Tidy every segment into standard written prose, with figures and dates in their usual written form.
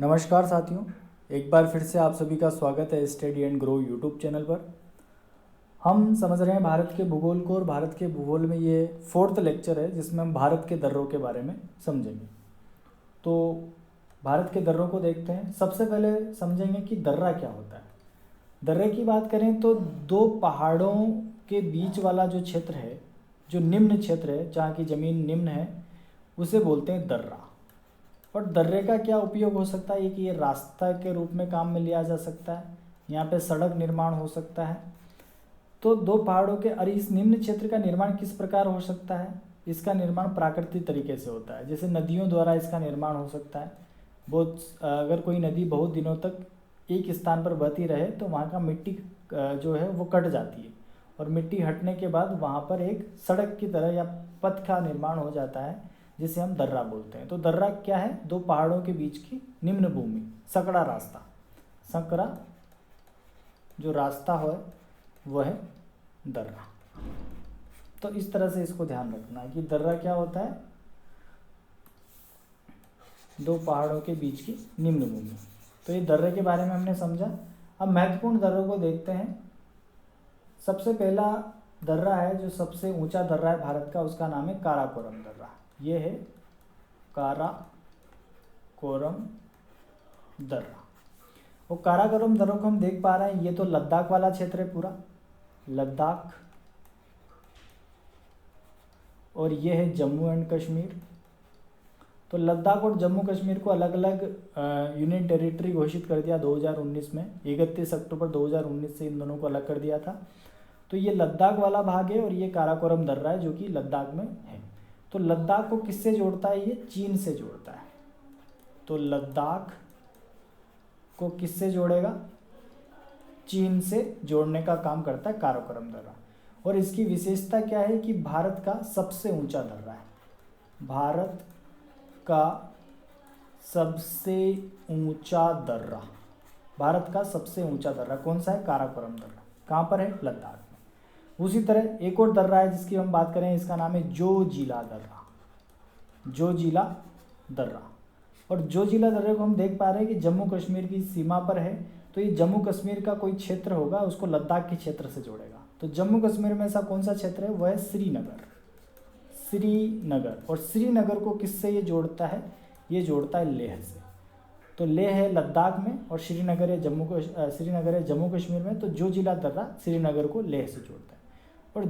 नमस्कार साथियों, एक बार फिर से आप सभी का स्वागत है study and grow YouTube channel पर। हम समझ रहे हैं भारत के भूगोल को, और भारत के भूगोल में ये 4th लेक्चर है जिसमें हम भारत के दर्रों के बारे में समझेंगे। तो भारत के दर्रों को देखते हैं। सबसे पहले समझेंगे कि दर्रा क्या होता है। दर्रे की बात करें तो दो पहाड़ों के बीच वाला जो क्षेत्र है, जो निम्न क्षेत्र है, जहाँ की ज़मीन निम्न है, उसे बोलते हैं दर्रा। और दर्रे का क्या उपयोग हो सकता है कि ये रास्ता के रूप में काम में लिया जा सकता है, यहाँ पे सड़क निर्माण हो सकता है। तो दो पहाड़ों के और इस निम्न क्षेत्र का निर्माण किस प्रकार हो सकता है? इसका निर्माण प्राकृतिक तरीके से होता है, जैसे नदियों द्वारा इसका निर्माण हो सकता है। अगर कोई नदी बहुत दिनों तक एक स्थान पर बहती रहे तो वहाँ का मिट्टी जो है वो कट जाती है, और मिट्टी हटने के बाद वहाँ पर एक सड़क की तरह या पथ का निर्माण हो जाता है, जिसे हम दर्रा बोलते हैं। तो दर्रा क्या है? दो पहाड़ों के बीच की निम्न भूमि, सकड़ा रास्ता, सकरा जो रास्ता हो वह है दर्रा। तो इस तरह से इसको ध्यान रखना है कि दर्रा क्या होता है, दो पहाड़ों के बीच की निम्न भूमि। तो ये दर्रे के बारे में हमने समझा। अब महत्वपूर्ण दर्रों को देखते हैं। सबसे पहला दर्रा है जो सबसे ऊंचा दर्रा है भारत का, उसका नाम है काराकोरम दर्रा। ये है काराकोरम दर्रा। वो काराकोरम दर्रों को हम देख पा रहे हैं, ये तो लद्दाख वाला क्षेत्र है पूरा, लद्दाख, और ये है जम्मू एंड कश्मीर। तो लद्दाख और जम्मू कश्मीर को अलग अलग यूनियन टेरिटरी घोषित कर दिया 2019 में। 31 अक्टूबर 2019 से इन दोनों को अलग कर दिया था। तो ये लद्दाख वाला भाग है और ये काराकोरम दर्रा है जो कि लद्दाख में है। तो लद्दाख को किससे जोड़ता है? ये चीन से जोड़ता है। तो लद्दाख को किससे जोड़ेगा? चीन से जोड़ने का काम करता है काराकोरम दर्रा। और इसकी विशेषता क्या है कि भारत का सबसे ऊंचा दर्रा है। भारत का सबसे ऊंचा दर्रा, भारत का सबसे ऊंचा दर्रा कौन सा है? काराकोरम दर्रा। कहाँ पर है? लद्दाख में। उसी तरह एक और दर्रा है जिसकी हम बात करें, इसका नाम है जोजिला दर्रा। जोजिला दर्रा। और जोजिला दर्रे को हम देख पा रहे हैं कि जम्मू कश्मीर की सीमा पर है। तो ये जम्मू कश्मीर का कोई क्षेत्र होगा, उसको लद्दाख के क्षेत्र से जोड़ेगा। तो जम्मू कश्मीर में ऐसा कौन सा क्षेत्र है? वह है श्रीनगर। श्रीनगर। और श्रीनगर को किससे ये जोड़ता है? ये जोड़ता है लेह से। तो लेह है लद्दाख में और श्रीनगर है जम्मू कश्मीर में। तो जोजिला दर्रा श्रीनगर को लेह से जोड़ता है। और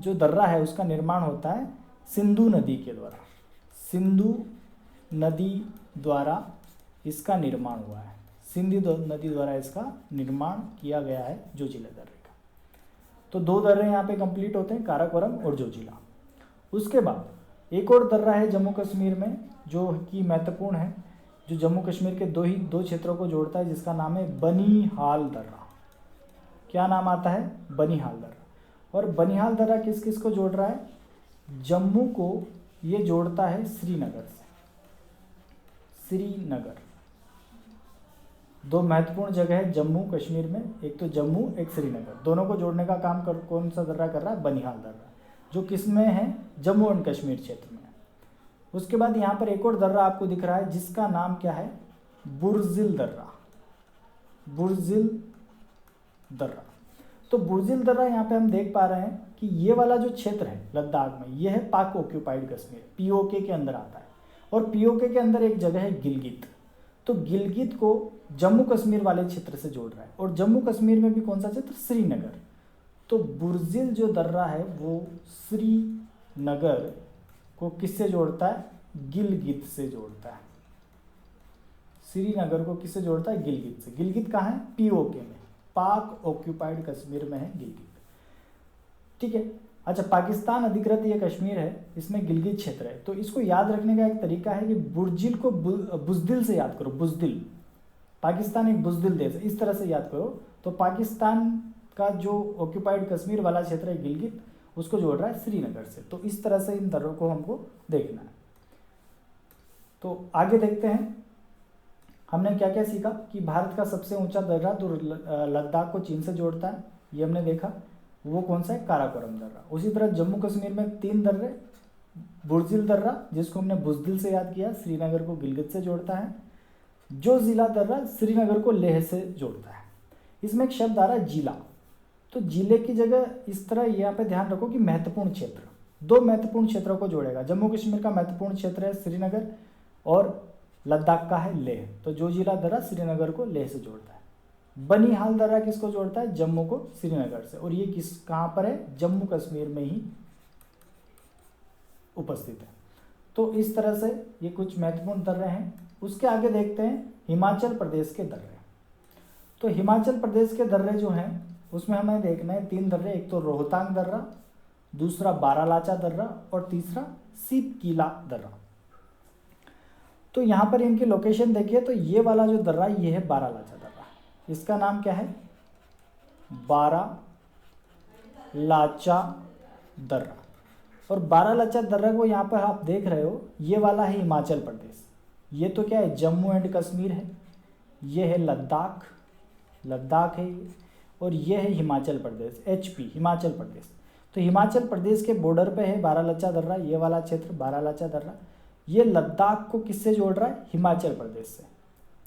जो दर्रा है उसका निर्माण होता है सिंधु नदी के द्वारा। सिंधु नदी द्वारा इसका निर्माण हुआ है। सिंधु नदी द्वारा इसका निर्माण किया गया है जोजिला दर्रे का। तो दो दर्रे यहाँ पे कंप्लीट होते हैं, काराकोरम और जोजिला। उसके बाद एक और दर्रा है जम्मू कश्मीर में जो कि महत्वपूर्ण है, जो जम्मू कश्मीर के दो क्षेत्रों को जोड़ता है, जिसका नाम है बनिहाल दर्रा। क्या नाम आता है? बनिहाल दर्रा। और बनिहाल दर्रा किस किस को जोड़ रहा है? जम्मू को ये जोड़ता है श्रीनगर से। श्रीनगर दो महत्वपूर्ण जगह है जम्मू कश्मीर में, एक तो जम्मू, एक श्रीनगर। दोनों को जोड़ने का काम कौन सा दर्रा कर रहा है? बनिहाल दर्रा, जो किस में है? जम्मू एंड कश्मीर क्षेत्र में। उसके बाद यहाँ पर एक और दर्रा आपको दिख रहा है जिसका नाम क्या है? बुर्जिल दर्रा। बुर्जिल दर्रा। तो बुर्जिल दर्रा यहाँ पे हम देख पा रहे हैं कि ये वाला जो क्षेत्र है लद्दाख में, ये है पाक ऑक्यूपाइड कश्मीर, पीओके के अंदर आता है। और पीओके के अंदर एक जगह है गिलगित। तो गिलगित को जम्मू कश्मीर वाले क्षेत्र से जोड़ रहा है। और जम्मू कश्मीर में भी कौन सा क्षेत्र? श्रीनगर। तो बुर्जिल जो दर्रा है वो श्रीनगर को किससे जोड़ता है? गिलगित से जोड़ता है। श्रीनगर को किससे जोड़ता है? गिलगित से। गिलगित कहाँ है? पीओके में, पाक ऑक्यूपाइड कश्मीर में है गिलगित। ठीक है। अच्छा, पाकिस्तान अधिकृत ये कश्मीर है, इसमें गिलगित क्षेत्र है। तो इसको याद रखने का एक तरीका है कि बुर्जिल को बुजदिल से याद करो। बुजदिल, पाकिस्तान एक बुजदिल देश है, इस तरह से याद करो। तो पाकिस्तान का जो ऑक्यूपाइड कश्मीर वाला क्षेत्र है गिलगित, उसको जोड़ रहा है श्रीनगर से। तो इस तरह से इन दर्रों को हमको देखना है। तो आगे देखते हैं हमने क्या क्या सीखा कि भारत का सबसे ऊंचा दर्रा जो लद्दाख को चीन से जोड़ता है, ये हमने देखा। वो कौन सा है? काराकोरम दर्रा। उसी तरह जम्मू कश्मीर में 3 दर्रे, बुर्जिल दर्रा, जिसको हमने बुजदिल से याद किया, श्रीनगर को गिलगित से जोड़ता है। जो जिला दर्रा श्रीनगर को लेह से जोड़ता है। इसमें एक शब्द आ रहा है जिला, तो जिले की जगह इस तरह यहाँ पे ध्यान रखो कि महत्वपूर्ण क्षेत्र, दो महत्वपूर्ण क्षेत्रों को जोड़ेगा। जम्मू कश्मीर का महत्वपूर्ण क्षेत्र है श्रीनगर और लद्दाख का है लेह, तो जो जिला दर्रा श्रीनगर को लेह से जोड़ता है। बनिहाल दर्रा किसको जोड़ता है? जम्मू को श्रीनगर से, और ये कहाँ पर है? जम्मू कश्मीर में ही उपस्थित है। तो इस तरह से ये कुछ महत्वपूर्ण दर्रे हैं। उसके आगे देखते हैं हिमाचल प्रदेश के दर्रे। तो हिमाचल प्रदेश के दर्रे जो हैं उसमें हमें देखना है 3 दर्रे, एक तो रोहतांग दर्रा, दूसरा बारालाचा दर्रा और तीसरा सीप-कीला दर्रा। तो यहाँ पर इनकी लोकेशन देखिए, तो ये वाला जो दर्रा ये है बारालाचा दर्रा, इसका नाम क्या है? बारालाचा दर्रा। और बारालाचा दर्रा को यहाँ पर आप देख रहे हो, ये वाला है हिमाचल प्रदेश, ये तो क्या है? जम्मू एंड कश्मीर है, ये है लद्दाख है ये, और ये है हिमाचल प्रदेश, HP हिमाचल प्रदेश। तो हिमाचल प्रदेश के बॉर्डर पे है बारालाचा दर्रा, ये वाला क्षेत्र बारालाचा दर्रा। ये लद्दाख को किससे जोड़ रहा है? हिमाचल प्रदेश से।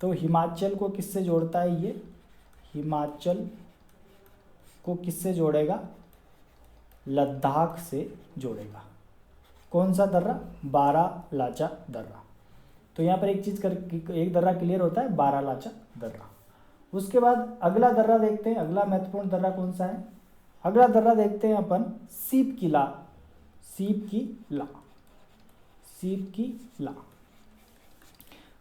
तो हिमाचल को किससे जोड़ता है? ये हिमाचल को किससे जोड़ेगा? लद्दाख से जोड़ेगा। कौन सा दर्रा? बारालाचा दर्रा। तो यहाँ पर एक दर्रा क्लियर होता है, बारालाचा दर्रा। उसके बाद अगला दर्रा देखते हैं, अगला महत्वपूर्ण दर्रा कौन सा है? अगला दर्रा देखते हैं अपन सीप-कीला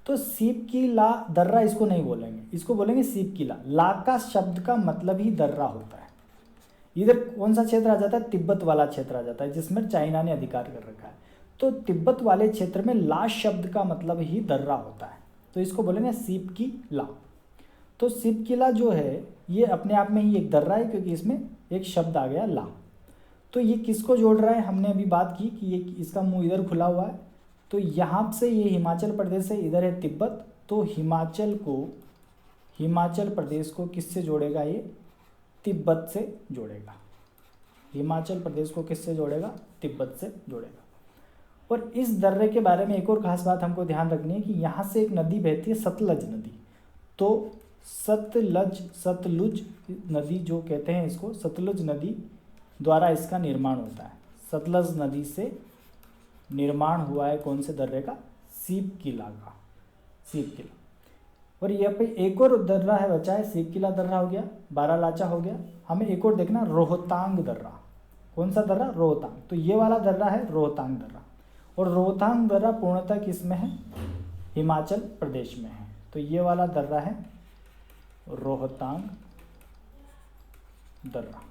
तो सीप-कीला दर्रा इसको नहीं बोलेंगे, इसको बोलेंगे सीप-कीला। ला का शब्द का मतलब ही दर्रा होता है। इधर कौन सा क्षेत्र आ जाता है? तिब्बत वाला क्षेत्र आ जाता है, जिसमें चाइना ने अधिकार कर रखा है। तो तिब्बत वाले क्षेत्र में ला शब्द का मतलब ही दर्रा होता है, तो इसको बोलेंगे सीप-कीला। तो सीप-कीला जो है ये अपने आप में ही एक दर्रा है, क्योंकि इसमें एक शब्द आ गया ला। तो ये किसको जोड़ रहा है? हमने अभी बात की कि ये इसका मुंह इधर खुला हुआ है, तो यहाँ से ये हिमाचल प्रदेश है, इधर है तिब्बत, तो हिमाचल प्रदेश को किससे जोड़ेगा? ये तिब्बत से जोड़ेगा। हिमाचल प्रदेश को किससे जोड़ेगा? तिब्बत से जोड़ेगा। और इस दर्रे के बारे में एक और खास बात हमको ध्यान रखनी है कि यहाँ से एक नदी बहती है, सतलज नदी। तो सतलुज नदी जो कहते हैं इसको, सतलुज नदी द्वारा इसका निर्माण होता है। सतलज नदी से निर्माण हुआ है कौन से दर्रे का? सीप-कीला का, सीप-कीला। और यहाँ पे एक और दर्रा है बचा है, सीप-कीला दर्रा हो गया, बारालाचा हो गया, हमें एक और देखना रोहतांग दर्रा। कौन सा दर्रा? रोहतांग। तो ये वाला दर्रा है रोहतांग दर्रा, और रोहतांग दर्रा पूर्णतः किस में है? हिमाचल प्रदेश में है। तो ये वाला दर्रा है रोहतांग दर्रा,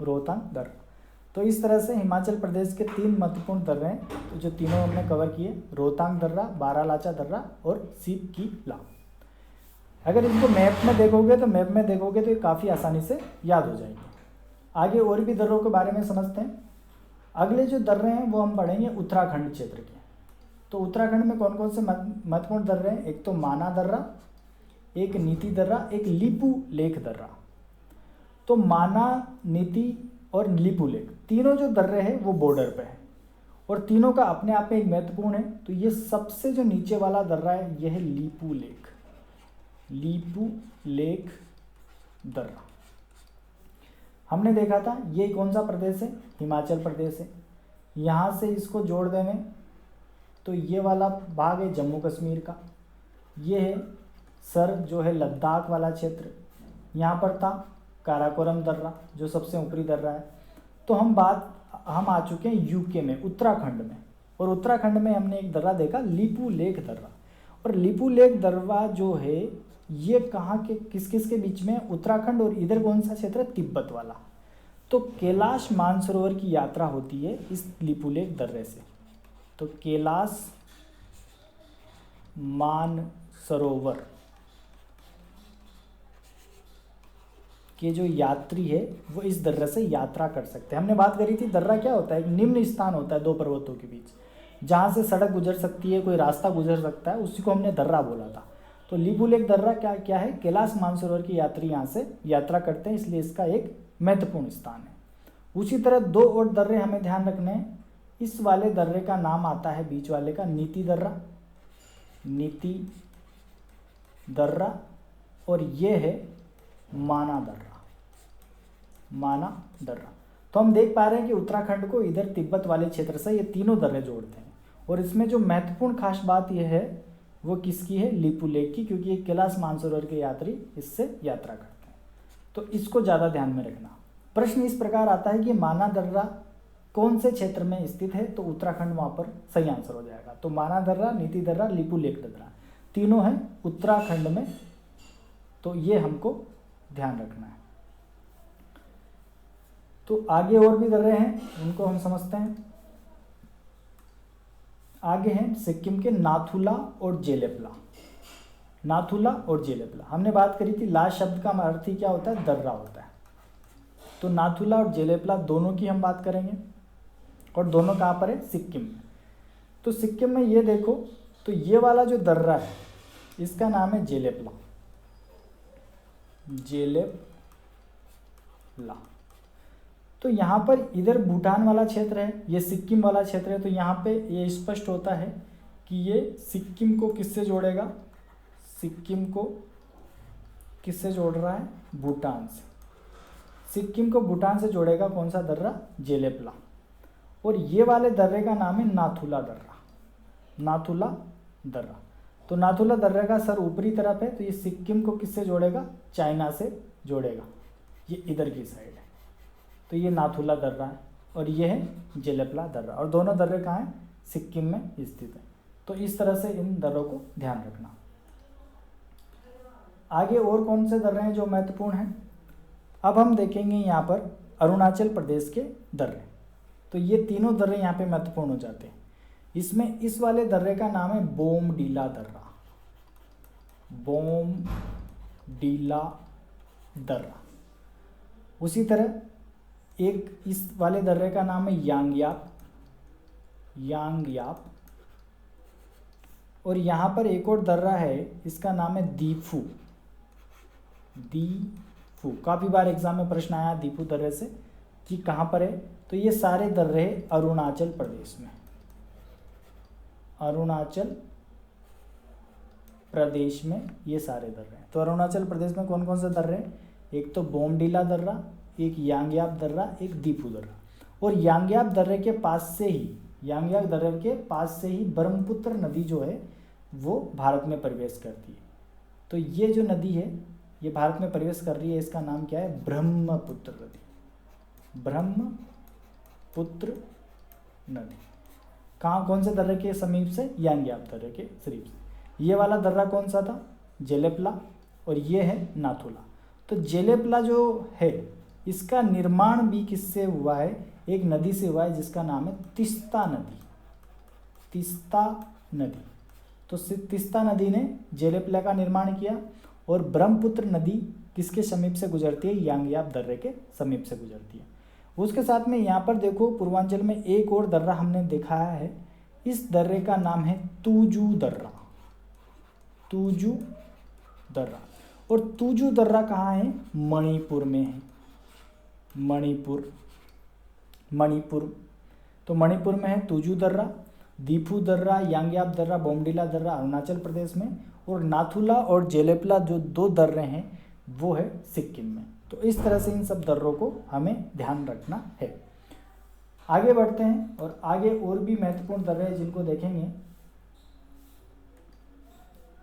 रोहतांग दर्रा। तो इस तरह से हिमाचल प्रदेश के 3 महत्वपूर्ण दर्रे हैं, तो जो तीनों हमने कवर किए, रोहतांग दर्रा, बारालाचा दर्रा और सीप-कीला। अगर इनको मैप में देखोगे तो ये काफ़ी आसानी से याद हो जाएंगे। आगे और भी दर्रों के बारे में समझते हैं। अगले जो दर्रे हैं वो हम पढ़ेंगे उत्तराखंड क्षेत्र के। तो उत्तराखंड में कौन कौन से महत्वपूर्ण दर्रे हैं? एक तो माना दर्रा, एक नीति दर्रा, एक लिपू लेक दर्रा। तो माना, नीति और लिपू लेक तीनों जो दर्रे हैं वो बॉर्डर पे है, और तीनों का अपने आप में एक महत्वपूर्ण है। तो ये सबसे जो नीचे वाला दर्रा है ये है लिपू लेक दर्रा। हमने देखा था ये कौन सा प्रदेश है? हिमाचल प्रदेश है। यहाँ से इसको जोड़ देंगे तो ये वाला भाग है जम्मू कश्मीर का, ये है सर जो है लद्दाख वाला क्षेत्र। यहाँ पर था काराकोरम दर्रा जो सबसे ऊपरी दर्रा है। तो हम आ चुके हैं यूके में, उत्तराखंड में, और उत्तराखंड में हमने एक दर्रा देखा लिपू लेक दर्रा। और लिपू लेक दर्रा जो है ये कहाँ के किस किस के बीच में? उत्तराखंड और इधर कौन सा क्षेत्र है? तिब्बत वाला। तो कैलाश मानसरोवर की यात्रा होती है इस लिपू लेक दर्रे से। तो कैलाश मानसरोवर के जो यात्री है वो इस दर्रे से यात्रा कर सकते हैं। हमने बात करी थी दर्रा क्या होता है? एक निम्न स्थान होता है 2 पर्वतों के बीच, जहाँ से सड़क गुजर सकती है, कोई रास्ता गुजर सकता है, उसी को हमने दर्रा बोला था। तो लिपू लेक दर्रा क्या है? कैलाश मानसरोवर की यात्री यहाँ से यात्रा करते हैं, इसलिए इसका एक महत्वपूर्ण स्थान है। उसी तरह 2 और दर्रे हमें ध्यान रखने हैं। इस वाले दर्रे का नाम आता है बीच वाले का नीति दर्रा, नीति दर्रा, और ये है माना दर्रा, माना दर्रा। तो हम देख पा रहे हैं कि उत्तराखंड को इधर तिब्बत वाले क्षेत्र से ये तीनों दर्रे जोड़ते हैं। और इसमें जो महत्वपूर्ण खास बात यह है वो किसकी है, लिपू लेक की, क्योंकि ये कैलाश मानसरोवर के यात्री इससे यात्रा करते हैं। तो इसको ज़्यादा ध्यान में रखना। प्रश्न इस प्रकार आता है कि माना दर्रा कौन से क्षेत्र में स्थित है, तो उत्तराखंड वहाँ पर सही आंसर हो जाएगा। तो माना दर्रा, नीति दर्रा, लिपू लेक दर्रा तीनों हैं उत्तराखंड में, तो ये हमको ध्यान रखना है। तो आगे और भी दर्रे हैं, उनको हम समझते हैं। आगे हैं सिक्किम के नाथुला और जेलेपला, नाथुला और जेलेपला। हमने बात करी थी लास्ट शब्द का अर्थ ही क्या होता है, दर्रा होता है। तो नाथुला और जेलेपला दोनों की हम बात करेंगे, और दोनों कहाँ पर है, सिक्किम में। तो सिक्किम में ये देखो, तो ये वाला जो दर्रा है इसका नाम है जेलेपला, जेलेपला। तो यहाँ पर इधर भूटान वाला क्षेत्र है, ये सिक्किम वाला क्षेत्र है। तो यहाँ पे ये स्पष्ट होता है कि ये सिक्किम को किससे जोड़ेगा, सिक्किम को किससे जोड़ रहा है, भूटान से। सिक्किम को भूटान से जोड़ेगा कौन सा दर्रा, जेलेपला। और ये वाले दर्रे का नाम है नाथुला दर्रा, नाथुला दर्रा। तो नाथुला दर्रे का सर ऊपरी तरफ है, तो ये सिक्किम को किससे जोड़ेगा, चाइना से जोड़ेगा, ये इधर की साइड है। तो ये नाथुला दर्रा है, और ये है जेलेपला दर्रा, और दोनों दर्रे कहाँ हैं, सिक्किम में स्थित है। तो इस तरह से इन दर्रों को ध्यान रखना। आगे और कौन से दर्रे हैं जो महत्वपूर्ण हैं, अब हम देखेंगे यहाँ पर अरुणाचल प्रदेश के दर्रे। तो ये तीनों दर्रे यहाँ पे महत्वपूर्ण हो जाते हैं। इसमें इस वाले दर्रे का नाम है बोमडीला दर्रा, बोमडीला दर्रा। उसी तरह एक इस वाले दर्रे का नाम है यांगयाप, यांगयाप। और यहाँ पर एक और दर्रा है, इसका नाम है दीफू, दीफू। काफ़ी बार एग्जाम में प्रश्न आया दीफू दर्रे से कि कहाँ पर है। तो ये सारे दर्रे अरुणाचल प्रदेश में, अरुणाचल प्रदेश में ये सारे दर्रे हैं। तो अरुणाचल प्रदेश में कौन कौन से दर्रे हैं, एक तो बोमडीला दर्रा, एक यांगयाप दर्रा, एक दीफू दर्रा। और यांगयाप दर्रे के पास से ही, यांगयाप दर्रे के पास से ही ब्रह्मपुत्र नदी जो है वो भारत में प्रवेश करती है। तो ये जो नदी है ये भारत में प्रवेश कर रही है, इसका नाम क्या है, ब्रह्मपुत्र नदी, ब्रह्मपुत्र नदी। कहाँ, कौन से दर्रे के समीप से, यांगयाप दर्रे के समीप से। ये वाला दर्रा कौन सा था, जेलेपला, और ये है नाथुला। तो जेलेपला जो है इसका निर्माण भी किससे हुआ है, एक नदी से हुआ है जिसका नाम है तीस्ता नदी, तीस्ता नदी। तो तीस्ता नदी ने जेलेपला का निर्माण किया, और ब्रह्मपुत्र नदी किसके समीप से गुजरती है, यांगयाप दर्रे के समीप से गुजरती है। उसके साथ में यहाँ पर देखो पूर्वांचल में एक और दर्रा हमने दिखाया है, इस दर्रे का नाम है तुजू दर्रा, तुजू दर्रा। और तुजू दर्रा कहाँ है, मणिपुर में है, मणिपुर, मणिपुर। तो मणिपुर में है तुजू दर्रा, दीफू दर्रा, यांगयाप दर्रा, बोमडीला दर्रा अरुणाचल प्रदेश में, और नाथुला और जेलेपला जो दो दर्रे हैं वो है सिक्किम में। तो इस तरह से इन सब दर्रों को हमें ध्यान रखना है। आगे बढ़ते हैं, और आगे और भी महत्वपूर्ण दर्रे हैं जिनको देखेंगे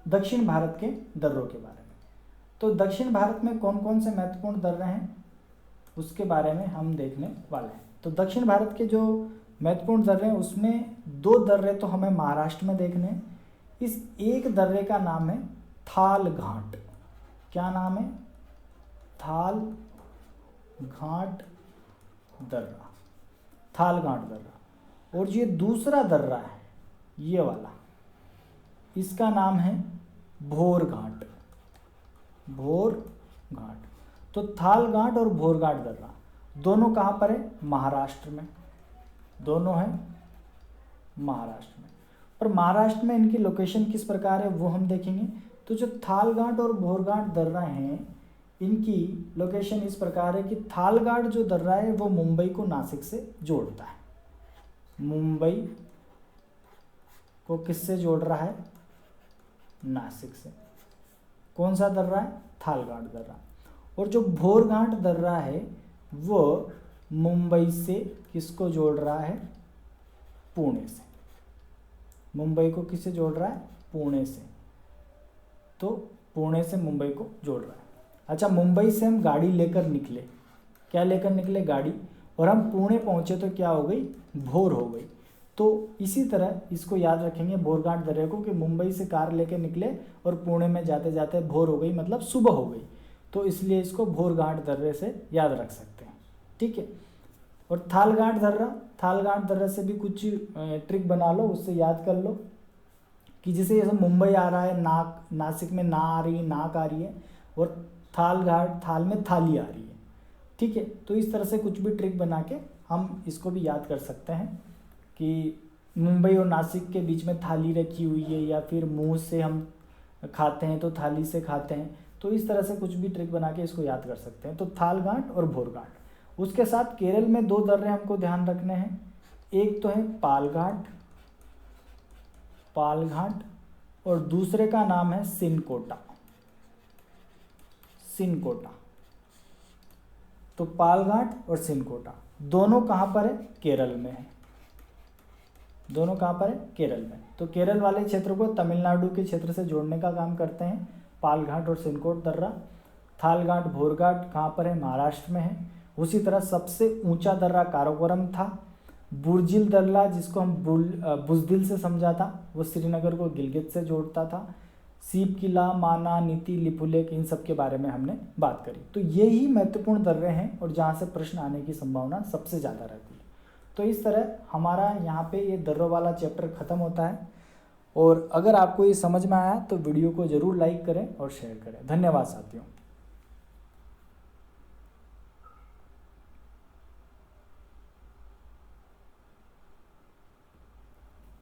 दक्षिण भारत के दर्रों के बारे में। तो दक्षिण भारत में कौन कौन से महत्वपूर्ण दर्रे हैं उसके बारे में हम देखने वाले हैं। तो दक्षिण भारत के जो महत्वपूर्ण दर्रे हैं उसमें दो दर्रे तो हमें महाराष्ट्र में देखने हैं। इस एक दर्रे का नाम है थाल घाट, क्या नाम है, थाल घाट दर्रा, थाल घाट दर्रा। और ये दूसरा दर्रा है ये वाला, इसका नाम है भोर घाट, भोर घाट। तो थाल घाट और भोर घाट दर्रा दोनों कहाँ पर है, महाराष्ट्र में, दोनों है महाराष्ट्र में। पर महाराष्ट्र में इनकी लोकेशन किस प्रकार है वो हम देखेंगे। तो जो थाल घाट और भोर घाट दर्रा हैं इनकी लोकेशन इस प्रकार है कि थाल घाट जो दर्रा है वो मुंबई को नासिक से जोड़ता है, मुंबई को किससे जोड़ रहा है? नासिक से। कौन सा दर्रा है? थालघाट दर्रा। और जो भोरघाट दर्रा है वो मुंबई से किसको जोड़ रहा है? पुणे से। मुंबई को किससे जोड़ रहा है? पुणे से। तो पुणे से मुंबई को जोड़ रहा है। अच्छा, मुंबई से हम गाड़ी लेकर निकले, क्या लेकर निकले? गाड़ी। और हम पुणे पहुंचे तो क्या हो गई? भोर हो गई। तो इसी तरह इसको याद रखेंगे भोरघाट दर्रे को, कि मुंबई से कार लेके निकले और पुणे में जाते जाते भोर हो गई, मतलब सुबह हो गई। तो इसलिए इसको भोरघाट दर्रे से याद रख सकते हैं। ठीक है। और थालघाट दर्रा से भी कुछ ट्रिक बना लो, उससे याद कर लो कि जैसे मुंबई आ रहा है, नासिक में ना आ रही है, नाक आ रही है, और थाल में थाली आ रही है। ठीक है। तो इस तरह से कुछ भी ट्रिक बना के हम इसको भी याद कर सकते हैं कि मुंबई और नासिक के बीच में थाली रखी हुई है, या फिर मुंह से हम खाते हैं तो थाली से खाते हैं। तो इस तरह से कुछ भी ट्रिक बना के इसको याद कर सकते हैं। तो थालघाट और भोरघाट। उसके साथ केरल में दो दर्रे हमको ध्यान रखने हैं। एक तो है पालघाट और दूसरे का नाम है सिनकोटा। तो पालघाट और सिनकोटा दोनों कहाँ पर है? केरल में है। दोनों कहाँ पर है? केरल में। तो केरल वाले क्षेत्र को तमिलनाडु के क्षेत्र से जोड़ने का काम करते हैं पालघाट और सिनकोट दर्रा। थालघाट भोरघाट कहाँ पर है? महाराष्ट्र में है। उसी तरह सबसे ऊंचा दर्रा काराकोरम था। बुर्जिल दर्रा, जिसको हम बुजदिल से समझा था, वो श्रीनगर को गिलगित से जोड़ता था। सीप किला, माना, नीति, लिपुलेख, इन सब के बारे में हमने बात करी। तो ये ही महत्वपूर्ण दर्रे हैं और जहाँ से प्रश्न आने की संभावना सबसे ज़्यादा रहती है। तो इस तरह हमारा यहाँ पे ये दर्रों वाला चैप्टर ख़त्म होता है। और अगर आपको ये समझ में आया तो वीडियो को ज़रूर लाइक करें और शेयर करें। धन्यवाद साथियों।